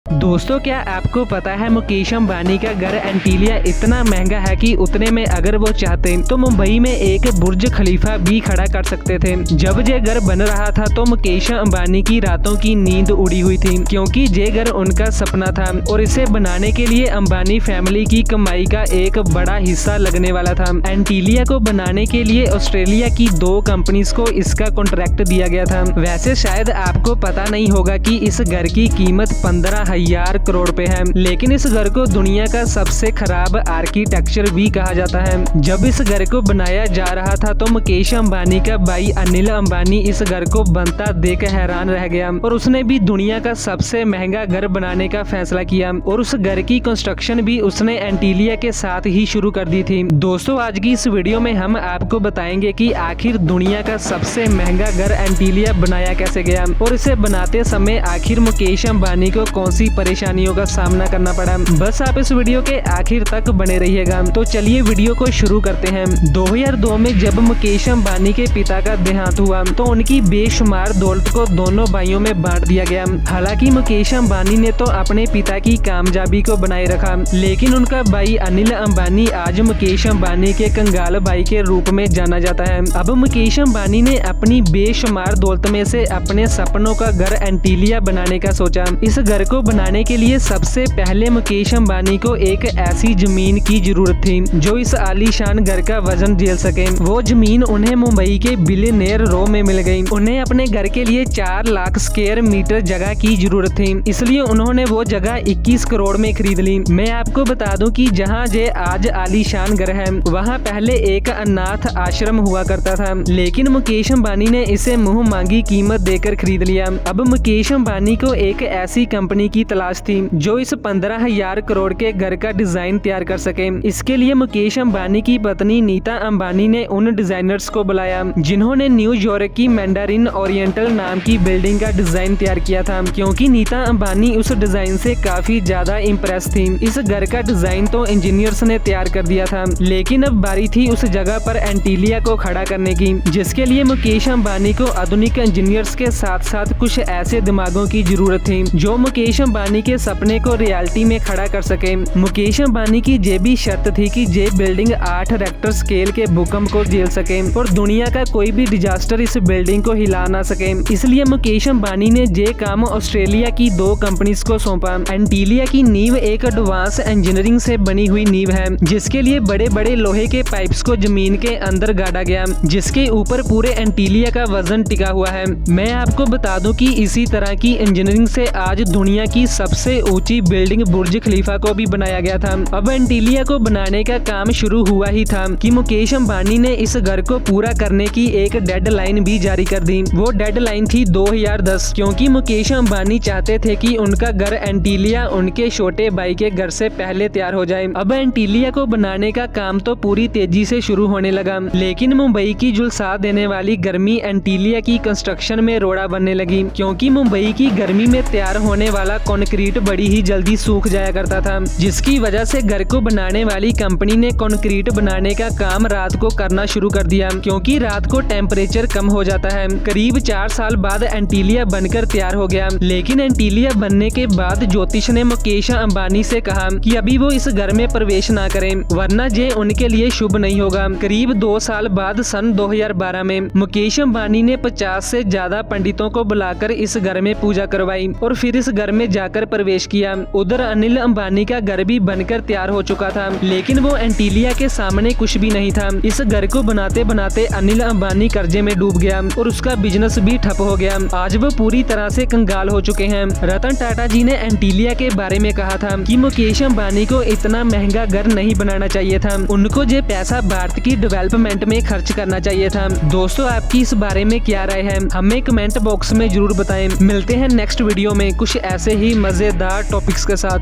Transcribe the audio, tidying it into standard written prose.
दोस्तों, क्या आपको पता है मुकेश अंबानी का घर एंटीलिया इतना महंगा है कि उतने में अगर वो चाहते तो मुंबई में एक बुर्ज खलीफा भी खड़ा कर सकते थे। जब ये घर बन रहा था तो मुकेश अंबानी की रातों की नींद उड़ी हुई थी, क्योंकि ये घर उनका सपना था और इसे बनाने के लिए अंबानी फैमिली की कमाई का एक बड़ा हिस्सा लगने वाला था। एंटीलिया को बनाने के लिए ऑस्ट्रेलिया की 2 कंपनीज को इसका कॉन्ट्रैक्ट दिया गया था। वैसे शायद आपको पता नहीं होगा कि इस घर की कीमत 15,000 करोड़ रुपए है, लेकिन इस घर को दुनिया का सबसे खराब आर्किटेक्चर भी कहा जाता है। जब इस घर को बनाया जा रहा था तो मुकेश अंबानी का भाई अनिल अंबानी इस घर को बनता देख हैरान रह गया और उसने भी दुनिया का सबसे महंगा घर बनाने का फैसला किया और उस घर की कंस्ट्रक्शन भी उसने एंटीलिया के साथ ही शुरू कर दी थी। दोस्तों, आज की इस वीडियो में हम आपको बताएंगे कि आखिर दुनिया का सबसे महंगा घर एंटीलिया बनाया कैसे गया और इसे बनाते समय आखिर मुकेश अंबानी को कौन सी परेशानियों का सामना करना पड़ा। बस आप इस वीडियो के आखिर तक बने रहिएगा। तो चलिए वीडियो को शुरू करते हैं। 2002 में जब मुकेश अंबानी के पिता का देहांत हुआ तो उनकी बेशुमार दौलत को दोनों भाइयों में बांट दिया गया। हालांकि मुकेश अंबानी ने तो अपने पिता की कामयाबी को बनाए रखा, लेकिन उनका भाई अनिल अंबानी आज मुकेश अंबानी के कंगाल भाई के रूप में जाना जाता है। अब मुकेश अंबानी ने अपनी बेशुमार दौलत में से अपने सपनों का घर एंटीलिया बनाने का सोचा। इस घर को बनाने के लिए सबसे पहले मुकेश अंबानी को एक ऐसी जमीन की जरूरत थी जो इस आलीशान घर का वजन झेल सके। वो जमीन उन्हें मुंबई के बिलियनेयर रो में मिल गई। उन्हें अपने घर के लिए 4 लाख स्क्वायर मीटर जगह की जरूरत थी, इसलिए उन्होंने वो जगह 21 करोड़ में खरीद ली। मैं आपको बता दूं कि जहां ये आज आलीशान घर है वहां पहले एक अनाथ आश्रम हुआ करता था, लेकिन मुकेश अंबानी ने इसे मुंह मांगी कीमत देकर खरीद लिया। अब मुकेश अंबानी को एक ऐसी कंपनी की तलाश थी जो इस 15,000 करोड़ के घर का डिजाइन तैयार कर सके। इसके लिए मुकेश अंबानी की पत्नी नीता अंबानी ने उन डिजाइनर्स को बुलाया जिन्होंने न्यूयॉर्क की मैंडारिन ओरिएंटल नाम की बिल्डिंग का डिजाइन तैयार किया था, क्योंकि नीता अंबानी उस डिजाइन से काफी ज्यादा इम्प्रेस थी। इस घर का डिजाइन तो इंजीनियर्स ने तैयार कर दिया था, लेकिन अब बारी थी उस जगह पर एंटीलिया को खड़ा करने की, जिसके लिए मुकेश अंबानी को आधुनिक इंजीनियर्स के साथ साथ कुछ ऐसे दिमागों की जरूरत थी जो मुकेश अंबानी के सपने को रियलिटी में खड़ा कर सके। मुकेश अंबानी की ये भी शर्त थी कि ये बिल्डिंग 8 रेक्टर स्केल के भूकंप को झेल सके और दुनिया का कोई भी डिजास्टर इस बिल्डिंग को हिला ना सके। इसलिए मुकेश अंबानी ने ये काम ऑस्ट्रेलिया की 2 कंपनीज को सौंपा। एंटीलिया की नींव एक एडवांस इंजीनियरिंग से बनी हुई नींव है, जिसके लिए बड़े बड़े लोहे के पाइप्स को जमीन के अंदर गाड़ा गया, जिसके ऊपर पूरे एंटीलिया का वजन टिका हुआ है। मैं आपको बता दूं कि इसी तरह की इंजीनियरिंग से आज दुनिया की सबसे ऊंची बिल्डिंग बुर्ज खलीफा को भी बनाया गया था। अब एंटीलिया को बनाने का काम शुरू हुआ ही था कि मुकेश अंबानी ने इस घर को पूरा करने की एक डेडलाइन भी जारी कर दी। वो डेडलाइन थी 2010, क्योंकि मुकेश अंबानी चाहते थे कि उनका घर एंटीलिया उनके छोटे भाई के घर से पहले तैयार हो जाए। अब एंटीलिया को बनाने का काम तो पूरी तेजी से शुरू होने लगा, लेकिन मुंबई की झुलसा देने वाली गर्मी एंटीलिया की कंस्ट्रक्शन में रोड़ा बनने लगी, क्योंकि मुंबई की गर्मी में तैयार होने वाला कंक्रीट बड़ी ही जल्दी सूख जाया करता था, जिसकी वजह से घर को बनाने वाली कंपनी ने कंक्रीट बनाने का काम रात को करना शुरू कर दिया, क्योंकि रात को टेम्परेचर कम हो जाता है। करीब 4 साल बाद एंटीलिया बनकर तैयार हो गया, लेकिन एंटीलिया बनने के बाद ज्योतिष ने मुकेश अंबानी से कहा कि अभी वो इस घर में प्रवेश ना करें, वरना ये उनके लिए शुभ नहीं होगा। करीब 2 साल बाद सन 2012 में मुकेश अंबानी ने 50 से ज्यादा पंडितों को बुलाकर इस घर में पूजा करवाई और फिर इस घर में जाकर प्रवेश किया। उधर अनिल अंबानी का घर भी बनकर तैयार हो चुका था, लेकिन वो एंटीलिया के सामने कुछ भी नहीं था। इस घर को बनाते बनाते अनिल अंबानी कर्जे में डूब गया और उसका बिजनेस भी ठप हो गया। आज वो पूरी तरह से कंगाल हो चुके हैं। रतन टाटा जी ने एंटीलिया के बारे में कहा था कि मुकेश अंबानी को इतना महंगा घर नहीं बनाना चाहिए था, उनको ये पैसा भारत की डेवलपमेंट में खर्च करना चाहिए था। दोस्तों, आपकी इस बारे में क्या राय है, हमें कमेंट बॉक्स में जरूर बताएं। मिलते हैं नेक्स्ट वीडियो में कुछ ऐसे ही मजेदार टॉपिक्स के साथ।